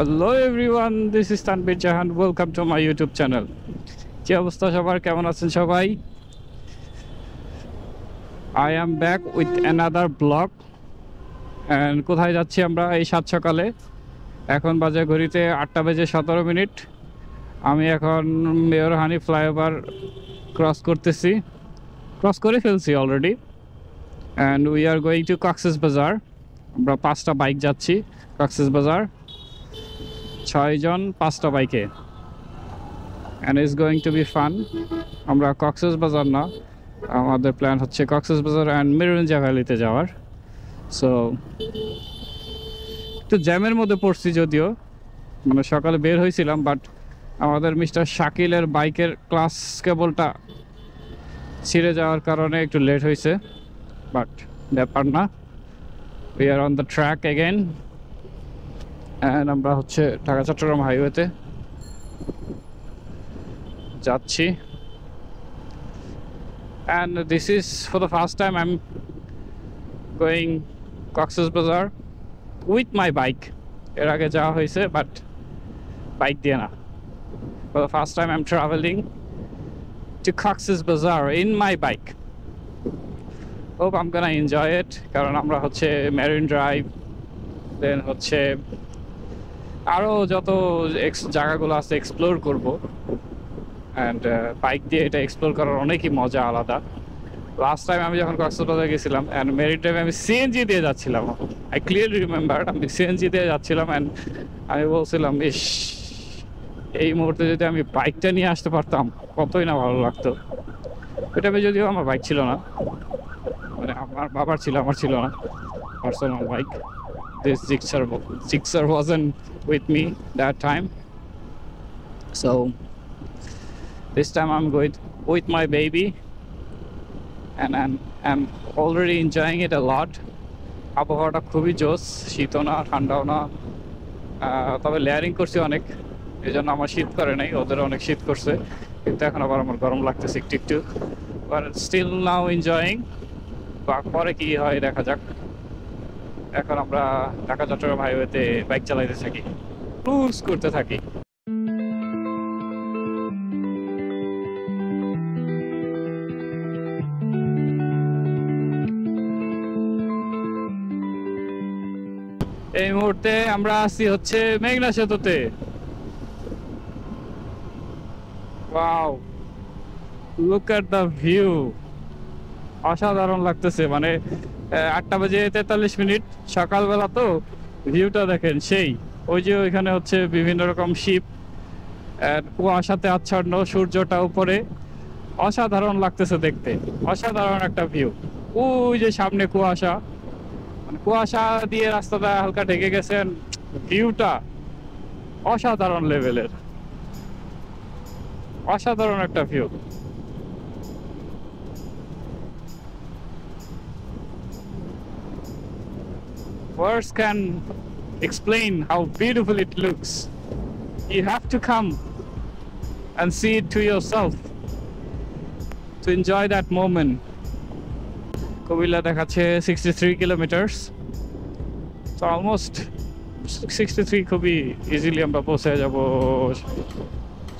Hello everyone, this is Tanbir Jahan. Welcome to my YouTube channel. কি অবস্থা সবার, কেমন আছেন সবাই? I am back with another vlog. And কোথায় যাচ্ছি আমরা এই সাত সকালে? এখন বাজে ঘড়িতে 8:17 আমি এখন মেয়র হানি ফ্লাইওভার ক্রস করে ফেলছি already. And we are going to Cox's Bazar. আমরা 5টা বাইক যাচ্ছি Cox's Bazar, 6 জন 5টা বাইকে, and it's going to be fun. আমরা Cox's Bazar না, আমাদের প্ল্যান হচ্ছে Cox's Bazar and Mirinja ভ্যালিতে যাওয়ার। সো একটু জ্যামের মধ্যে পড়ছি, যদিও মানে সকালে বের হয়েছিলাম, বাট আমাদের মিস্টার শাকিলের বাইকের ক্লাস কেবলটা ছিঁড়ে যাওয়ার কারণে একটু লেট হয়েছে, বাট ব্যাপার না। We are on the track again, and আমরা হচ্ছে ঢাকা চট্টগ্রাম হাইওয়েতে যাচ্ছি। And this is for the first time I'm going Cox's Bazar with my bike. এর আগে যাওয়া হয়েছে, বাট বাইক দিয়ে না। For the first time I'm traveling to Cox's Bazar in my bike. Hope I'm gonna enjoy it, কারণ আমরা হচ্ছে marine drive, দেন হচ্ছে আরও যত জায়গাগুলো আছে এক্সপ্লোর করব। অ্যান্ড বাইক দিয়ে এটা এক্সপ্লোর করার অনেকই মজা আলাদা। লাস্ট টাইম আমি যখন কক্সবাজার গেছিলাম অ্যান্ড মেরিন ড্রাইভে আমি সিএনজি দিয়ে যাচ্ছিলাম। আই ক্লিয়ারলি রিমেম্বার আমি সিএনজি দিয়ে যাচ্ছিলাম, অ্যান্ড আমি বলছিলাম ইস, এই মুহূর্তে যদি আমি বাইকটা নিয়ে আসতে পারতাম কতই না ভালো লাগতো। ওইটা যদিও আমার বাইক ছিল না, মানে আমার বাবার ছিল, আমার ছিল না personal bike. This Gixxer wasn't with me that time, so this time I'm going with my baby, and I'm already enjoying it a lot. আবহাওয়াটা খুবই জোস, শীতও না ঠান্ডাও না, তবে লেয়ারিং করছি অনেক, এই জন্য আমার শীত করে নাই, ওদের অনেক শীত করছে, কিন্তু এখন আবার আমার গরম লাগতেছে একটু, but still now enjoying. পরে কি হয় দেখা যাক। এখন আমরা ঢাকা চট্টগ্রাম হাইওয়েতে বাইক চালাইতে থাকি, ক্রুজ করতে থাকি। এই মুহূর্তে আমরা আছি হচ্ছে মেঘনা সেতুতে। Wow, look at the view, অসাধারণ লাগতেছে। মানে 8:43 সকালবেলা, তো ভিউটা দেখেন সেই। ওই যে ওইখানে হচ্ছে বিভিন্ন রকম শিপ, কুয়াশাতে আচ্ছন্ন, সূর্যটা উপরে, অসাধারণ লাগতেছে দেখতে, অসাধারণ একটা ভিউ। ওই যে সামনে কুয়াশা, মানে কুয়াশা দিয়ে রাস্তাটা হালকা ঢেকে গেছেন, ভিউটা অসাধারণ লেভেলের, অসাধারণ একটা view. Words can explain how beautiful it looks. You have to come and see it to yourself to enjoy that moment. Kubila দেখাচ্ছে 63 kilometers, so almost 63 খুবই ইজিলি আমরা পৌঁছে যাব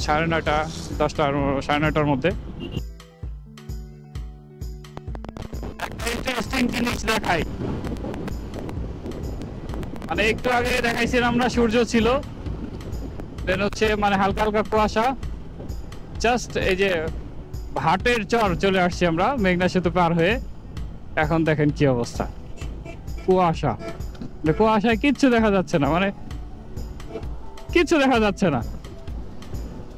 9:30 10টা 9:30টার মধ্যে। একটা ইন্টারেস্টিং জিনিস দেখাই, মানে একটু আগে দেখাইছিলাম আমরা সূর্য ছিল, দেন হচ্ছে মানে হালকা হালকা কুয়াশা, জাস্ট এই যে ভাটের চর চলে আসছি আমরা মেঘনা সেতু পার হয়ে। এখন দেখেন কি অবস্থা, কুয়াশা, কুয়াশায় কিচ্ছু দেখা যাচ্ছে না, মানে কিচ্ছু দেখা যাচ্ছে না,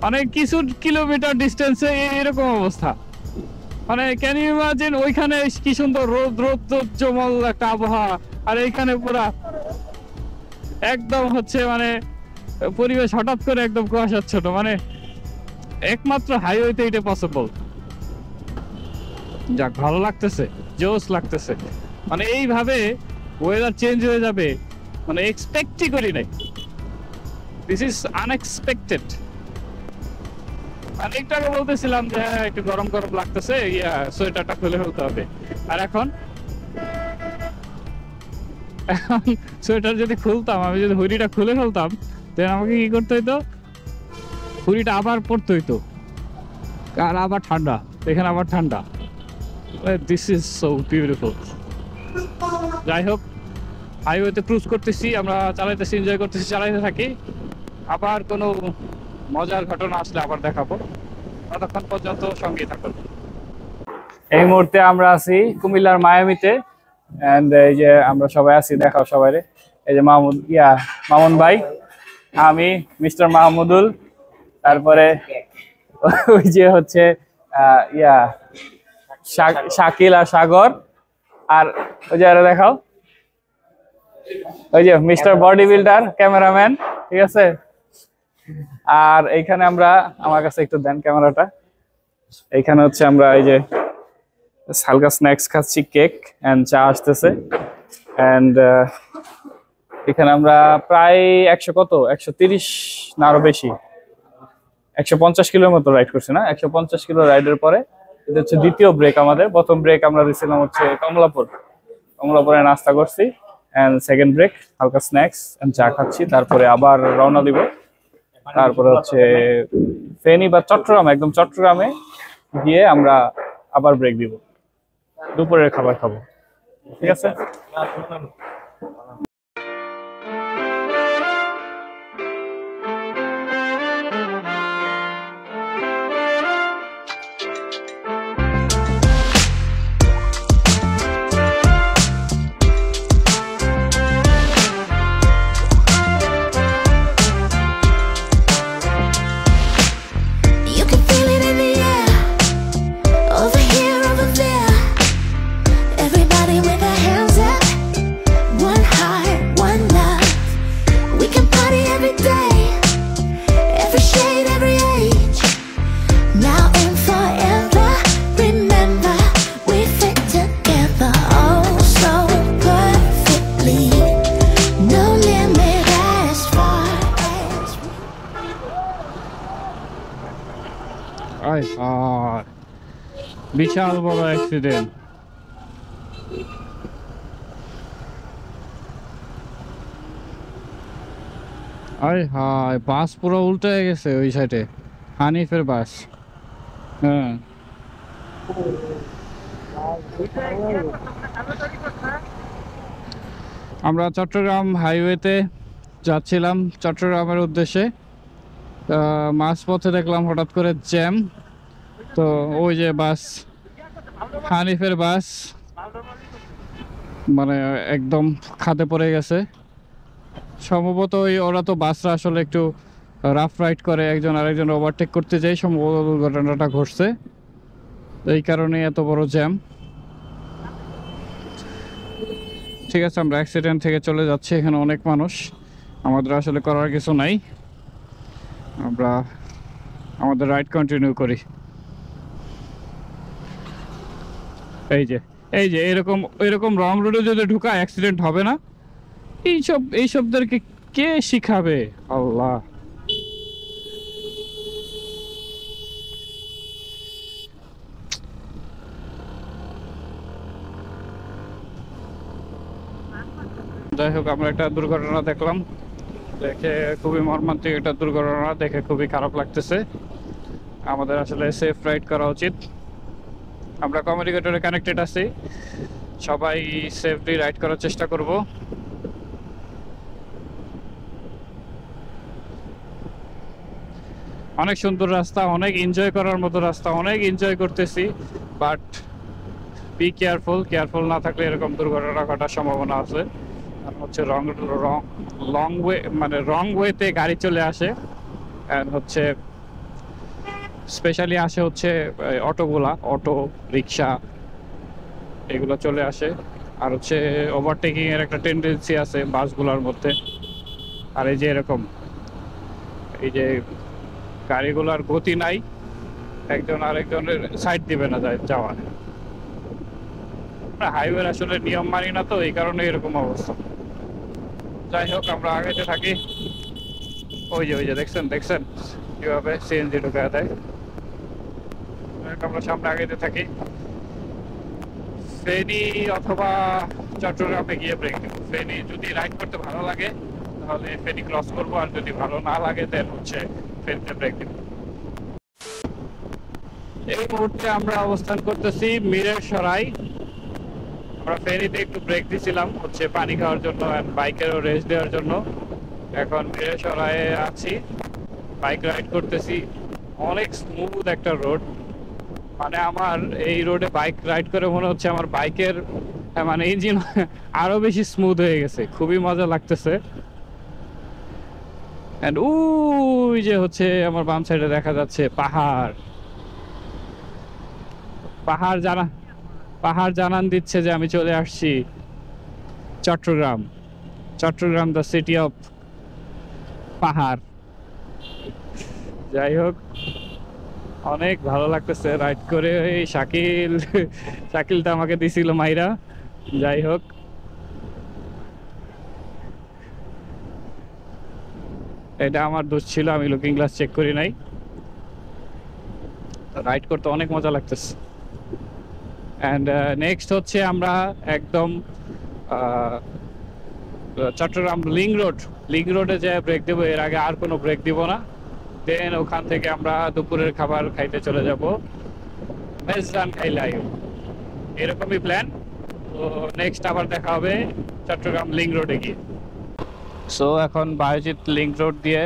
মানে কিছু কিলোমিটার ডিস্টেন্সে এরকম অবস্থা। মানে ক্যান ইউ ইমাজিন, ওইখানে কি সুন্দর রৌদ্রোজ্জ্বল একটা আবহাওয়া, আর এইখানে পুরা একদম হচ্ছে মানে পরিবেশ হঠাৎ করে একদম কুয়াশাচ্ছন্ন। মানে একমাত্র হাইওয়েতে এটা পসিবল। যাক, ভালো লাগতেছে, জোস লাগতেছে, মানে এইভাবে ওয়েদার চেঞ্জ হয়ে যাবে মানে এক্সপেক্টই করি নাই। This is unexpected. মানে একটু আগে বলতেছিলাম যে একটু গরম গরম লাগতেছে, সোয়েটারটা খুলে ফেলতে হবে, আর এখন সোয়েটার যদি খুলতাম, আমি যদি হুডিটা খুলে ফেলতাম, দেন আমাকে কি করতে হইতো, হুডিটা আবার পরতে হইতো, আর আবার ঠান্ডা, এখানে আবার ঠান্ডা। This is so beautiful. যাই হোক, হাইওয়েতে ক্রুজ করতেছি আমরা, চালাইতেছি, এনজয় করতেছি, চালাইতে থাকি। আবার কোনো মজার ঘটনা আসলে আবার দেখাবো, ততক্ষণ পর্যন্ত সঙ্গেই থাকুন। এই মুহূর্তে আমরা আছি কুমিল্লার মায়ামিতে, এন্ড এই যে আমরা সবাই আছি, দেখাও সবাই। এই যে মামুন ভাই, আমি মিস্টার মাহমুদুল, তারপরে ওই যে হচ্ছে শাকিল আর সাগর, আর ওই যে দেখাও ওই যে মিস্টার বডি বিল্ডার ক্যামেরাম্যান, ঠিক আছে। আর এইখানে আমরা, আমার কাছে একটু দেন ক্যামেরাটা, এইখানে হচ্ছে আমরা এই যে হালকা স্ন্যাক্স খাচ্ছি, কেক এন্ড চা আসতেছে। এন্ড এখানে আমরা প্রায় 130 না আরো বেশি, 150 কিলোর মতো রাইড করছি না, 150 কিলো রাইডের পরে এটা হচ্ছে দ্বিতীয় ব্রেক আমাদের। প্রথম ব্রেক আমরা দিয়েছিলাম হচ্ছে কমলাপুরে নাস্তা করছি, এন্ড সেকেন্ড ব্রেক হালকা স্ন্যাক্স এন্ড চা খাচ্ছি, তারপরে আবার রওনা দিব। তারপরে হচ্ছে ফেনী বা চট্টগ্রাম, একদম চট্টগ্রামে গিয়ে আমরা আবার ব্রেক দিব, দুপুরের খাবার খাবো, ঠিক আছে। বিশাল বড় অ্যাক্সিডেন্ট। আরে হায়, বাস পুরো উল্টে গেছে ওই সাইডে, হানিফের বাস। হ্যাঁ, আমরা চট্টগ্রাম হাইওয়েতে যাচ্ছিলাম চট্টগ্রামের উদ্দেশ্যে। মাঝপথে দেখলাম হঠাৎ করে জ্যাম, তো ওই যে বাস, হানিফের বাস, মানে একদম খাদে পড়ে গেছে সম্ভবত। ওরা তো বাসরা আসলে একটু রাফ রাইড করে, একজন আরেকজন ওভারটেক করতে যাই, সম্ভবত দুর্ঘটনাটা ঘটছে, এই কারণে এত বড় জ্যাম। ঠিক আছে, আমরা অ্যাক্সিডেন্ট থেকে চলে যাচ্ছি, এখানে অনেক মানুষ, আমাদের আসলে করার কিছু নাই, আমরা আমাদের রাইড কন্টিনিউ করি। এই যে এরকম রং রোডে যদি ঢুকা অ্যাক্সিডেন্ট হবে না? এইসবদেরকে কে শিখাবে? আল্লাহ। যাই হোক, আমরা একটা দুর্ঘটনা দেখলাম, দেখে খুবই মর্মান্তিক একটা দুর্ঘটনা, দেখে খুবই খারাপ লাগতেছে। আমাদের আসলে সেফ রাইড করা উচিত। আমরা কমিউনিকেটরে কানেক্টেড আছি, সবাই সেফলি রাইড করার চেষ্টা করব। অনেক সুন্দর রাস্তা, অনেক এনজয় করার মতো রাস্তা, অনেক এনজয় করতেছি, বাট বি কেয়ারফুল না থাকলে এরকম দুর্ঘটনা ঘটার সম্ভাবনা আছে। কারণ হচ্ছে রং ওয়েতে গাড়ি চলে আসে, আর হচ্ছে স্পেশালি আসে হচ্ছে অটো রিক্সা, এগুলো চলে আসে। আর হচ্ছে ওভারটেকিং এর একটা টেন্ডেন্সি আছে বাসগুলোর মধ্যে। আর এই যে এরকম, এই যে গাড়িগুলোর গতি নাই, একজন আরেকজনের সাইড দিবে না যাওয়ার। হাইওয়ের আসলে নিয়ম মানি না, তো এই কারণে এরকম অবস্থা। যাই হোক, আমরা আগাইতে থাকি। ওই যে দেখছেন কিভাবে সিএনজি ঢুকে দেয়। আমরা সামনে আগাইতে থাকি। ফেনী অথবা চট্টগ্রামে গিয়ে ব্রেক দেবো। ফেনী যদি রাইড করতে ভালো লাগে তাহলে ফেরি ক্রস করবো, আর যদি ভালো না লাগে দেন হচ্ছে ফেরিতে ব্রেক দিব। এই মুহূর্তে আমরা অবস্থান করতেছি মিরসরাই। আমরা ফেরিতে একটু ব্রেক দিছিলাম হচ্ছে পানি খাওয়ার জন্য আর বাইকেরও রেস্ট দেওয়ার জন্য। এখন মিরসরাইয়ে আছি, বাইক রাইড করতেছি। অনেক স্মুথ একটা রোড, মানে আমার এই রোডে বাইক রাইড করে মনে হচ্ছে আমার বাইকের মানে ইঞ্জিন আরো বেশি স্মুথ হয়ে গেছে, খুবই মজা লাগতেছে। এন্ড ওই যে হচ্ছে আমার বাম সাইডে দেখা যাচ্ছে পাহাড়। পাহাড় জানান দিচ্ছে যে আমি চলে আসছি Chittagong. Chittagong the city of pahar. যাই হোক, অনেক ভালো লাগতেছে রাইড করে। এই শাকিলটা আমাকে দিছিল মাইরা। যাই হোক, এটা আমার দোষ ছিল, আমি লুকিং গ্লাস চেক করি নাই। রাইড করতে অনেক মজা লাগতেছে। অ্যান্ড নেক্সট হচ্ছে আমরা একদম চট্টগ্রাম লিং রোডে যে ব্রেক দেবো, এর আগে আর কোনো ব্রেক দিব না। দেন ওখান থেকে আমরা দুপুরের খাবার খাইতে চলে যাব মেজবান খাইলাইন। এরকমই প্ল্যান। তো নেক্সট আবার দেখা হবে চট্টগ্রাম লিং রোডে গিয়ে। সো এখন বায়োজিৎ লিং রোড দিয়ে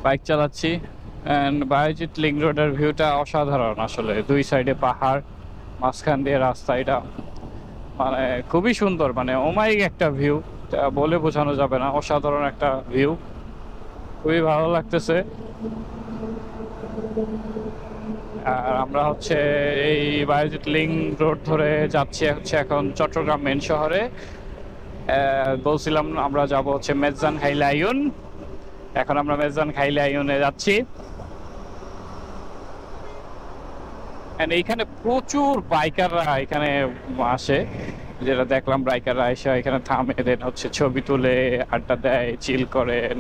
বাইক চালাচ্ছি। অ্যান্ড বায়োজিৎ লিং রোডের ভিউটা অসাধারণ আসলে। দুই সাইডে পাহাড়, মাঝখান দিয়ে রাস্তা, এটা মানে খুবই সুন্দর, মানে অমায়িক একটা ভিউ, বলে বোঝানো যাবে না। অসাধারণ একটা ভিউ, খুবই ভালো লাগতেছে। আর আমরা হচ্ছে এই বায়োজিৎ লিং রোড ধরে যাচ্ছি হচ্ছে এখন চট্টগ্রাম মেন শহরে। বলছিলাম আমরা যাব হচ্ছে মেজবান খাইলাইন। এখন আমরা মেজবান খাইলাইনে যাচ্ছি। এইখানে প্রচুর বাইকাররা এখানে আসে, যেটা দেখলাম। বাইকাররা এসে এখানে থামে, দেন হচ্ছে ছবি তুলে, আড্ডা দেয়, চিল করেন।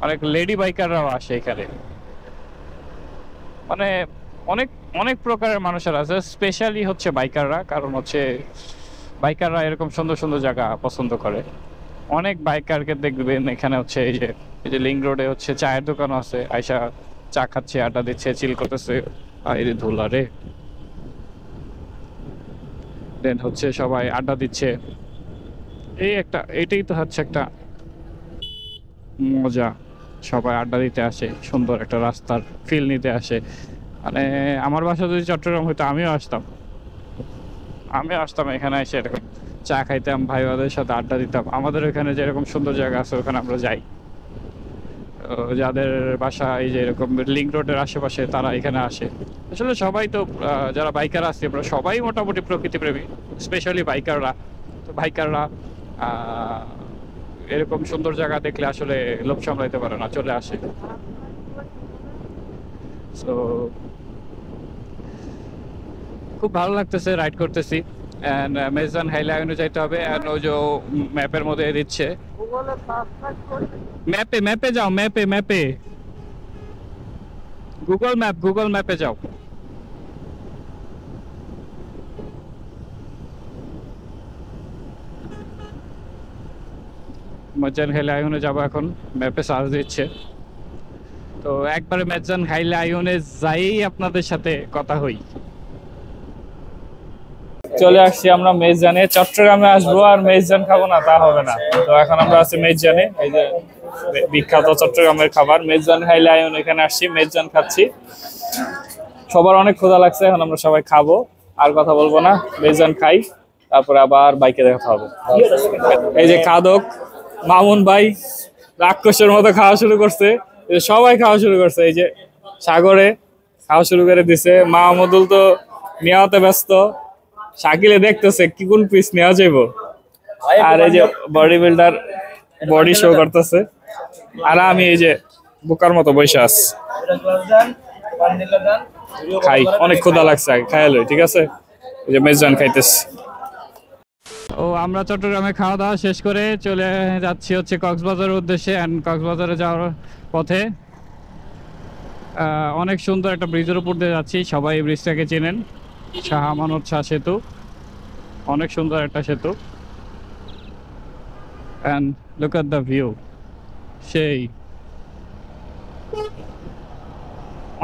অনেক লেডি বাইকাররাও আসে এখানে। মানে অনেক অনেক প্রকারের মানুষেরা আছে, স্পেশালি হচ্ছে বাইকাররা। কারণ হচ্ছে বাইকাররা এরকম সুন্দর সুন্দর জায়গা পছন্দ করে। অনেক বাইকারকে দেখবেন এখানে হচ্ছে এই যে লিং রোডে হচ্ছে চায়ের দোকান আছে, আইসা চা খাচ্ছে, আড্ডা দিচ্ছে, চিল করতেছে। আরে ধুলা রে। দেন হচ্ছে সবাই আড্ডা দিচ্ছে। এটাই তো হচ্ছে একটা মজা। সবাই আড্ডা দিতে আসে, সুন্দর একটা রাস্তার ফিল নিতে আসে। মানে আমার বাসা যদি চট্টগ্রাম হইতো আমিও আসতাম এখানে এসে এরকম চা খাইতাম, ভাইদের সাথে আড্ডা দিতাম। আমাদের ওখানে যেরকম সুন্দর জায়গা আছে ওখানে আমরা যাই। যাদের বাসা এই যে এরকম লিংক রোডের আশেপাশে তারা এখানে আসে। আসলে সবাই তো যারা বাইকার আছে আমরা সবাই মোটামুটি প্রকৃতি প্রেমী, স্পেশালি বাইকাররা। তো বাইকাররা এরকম সুন্দর জায়গা দেখলে আসলে লোভ সামলাইতে পারে না, চলে আসে। সো খুব ভালো লাগতেছে, রাইড করতেছি। এন্ড মেজবান খাইলাইনে যাইতে হবে। এন্ড ওই যে ম্যাপের মধ্যে দিচ্ছে, ম্যাপে যাও, ম্যাপে গুগল ম্যাপে যাও। মেজবান খাইলাইনে যাবো এখন, ম্যাপে সার্চ দিচ্ছে। তো একবারে মেজবান খাইলাইনে যাই আপনাদের সাথে কথা হই। চলে আসছি আমরা মেজবানে। চট্টগ্রামে আসবো আর মেজবান খাবো না তা হবে না। তো এখন আমরা আছি মেজবানে, এই যে বিখ্যাত চট্টগ্রামের খাবার মেজবান খাইলাইন। এখানে আসছি, মেজবান খাচ্ছি। সবার অনেক ক্ষুধা লাগছে, এখন আমরা সবাই খাবো, আর কথা বলবো না। মেজবান খাই, তারপরে আবার বাইকে দেখা হবে। এই যে খাদক মামুন ভাই রাক্ষসের মতো খাওয়া শুরু করছে, সবাই খাওয়া শুরু করছে। এই যে সাগরে খাওয়া শুরু করে দিছে। মাহমুদুল তো নেওয়াতে ব্যস্ত, শাকিলে দেখতেছে কি কোন পিস নেওয়া যাইব। আর এই যে বডি বিল্ডার বডি শো করতেছে, আর আমি এই যে বোকার মতো বসে আছি। খাই, অনেক ক্ষুধা লাগছে, খাই লই, ঠিক আছে। এই যে মেজবান খাইতেছি। ও আমরা চট্টগ্রামে খাওয়া দাওয়া শেষ করে চলে যাচ্ছি হচ্ছে কক্সবাজারের উদ্দেশ্যে। অ্যান্ড কক্সবাজারে যাওয়ার পথে অনেক সুন্দর একটা ব্রিজের উপর দিয়ে যাচ্ছি। সবাই ব্রিজটাকে চেনেন, শাহ আমানত শাহ সেতু। অনেক সুন্দর একটা সেতু। And look at the view, সেই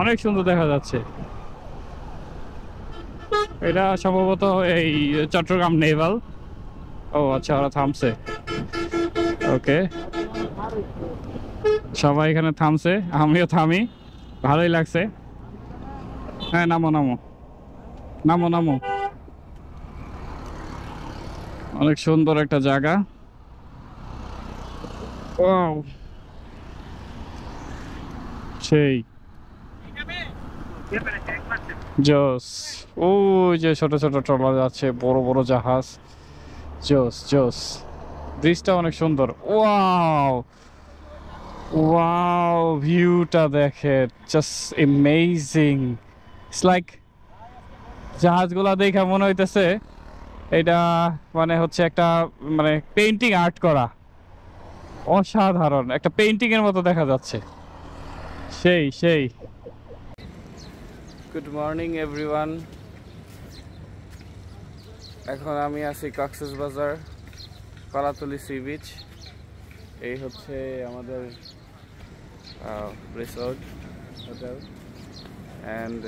অনেক সুন্দর দেখা যাচ্ছে। এটা সম্ভবত এই চট্টগ্রাম নেভাল। ও আচ্ছা, ওরা থামছে। ওকে, সবাই এখানে থামছে, আমিও থামি, ভালোই লাগছে। হ্যাঁ, নামো নামো নামো নামো। অনেক সুন্দর একটা জায়গা। ওয়াও, সেই জোস। ওই যে ছোট ছোট ট্রলার যাচ্ছে, বড় বড় জাহাজ। জোস জোস, ব্রিজটা অনেক সুন্দর। ওয়াও ওয়াও, ভিউটা দেখে, জাস্ট অ্যামেজিং। ইটস লাইক জাহাজগুলা দেখে মনে হইতেছে এটা মানে হচ্ছে একটা মানে পেইন্টিং আর্ট করা, অসাধারণ একটা পেইন্টিং এর মতো দেখা যাচ্ছে। সেই সেই। Good morning everyone. এখন আমি আছি কক্সবাজার কলাতলি সি বিচ। এই হচ্ছে আমাদের রিসোর্ট হোটেল। অ্যান্ড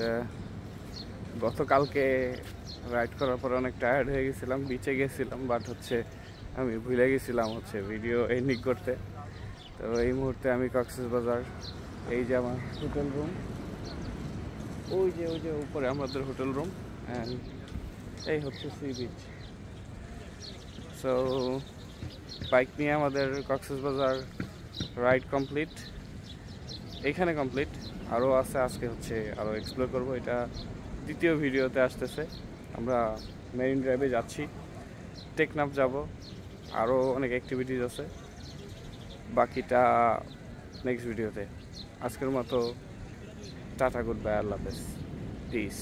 গতকালকে রাইড করার পর অনেক টায়ার্ড হয়ে গেছিলাম, বিচে গেছিলাম, বাট হচ্ছে আমি ভুলে গেছিলাম হচ্ছে ভিডিও এডিট করতে। তো এই মুহূর্তে আমি কক্সবাজার, এই যে আমার হোটেল রুম, ওই যে উপরে আমাদের হোটেল রুম, অ্যান্ড এই হচ্ছে সি বিচ। সো বাইক নিয়ে আমাদের কক্সবাজার রাইড কমপ্লিট, এইখানে কমপ্লিট। আরও আছে, আজকে হচ্ছে আরও এক্সপ্লোর করব। এটা দ্বিতীয় ভিডিওতে আসতেছে। আমরা মেরিন ড্রাইভে যাচ্ছি, টেকনাফ যাব, আরও অনেক অ্যাক্টিভিটিস আছে, বাকিটা নেক্সট ভিডিওতে। আজকের মতো টাটা, গুড বাই, আল্লাহ হাফেজ, পিস।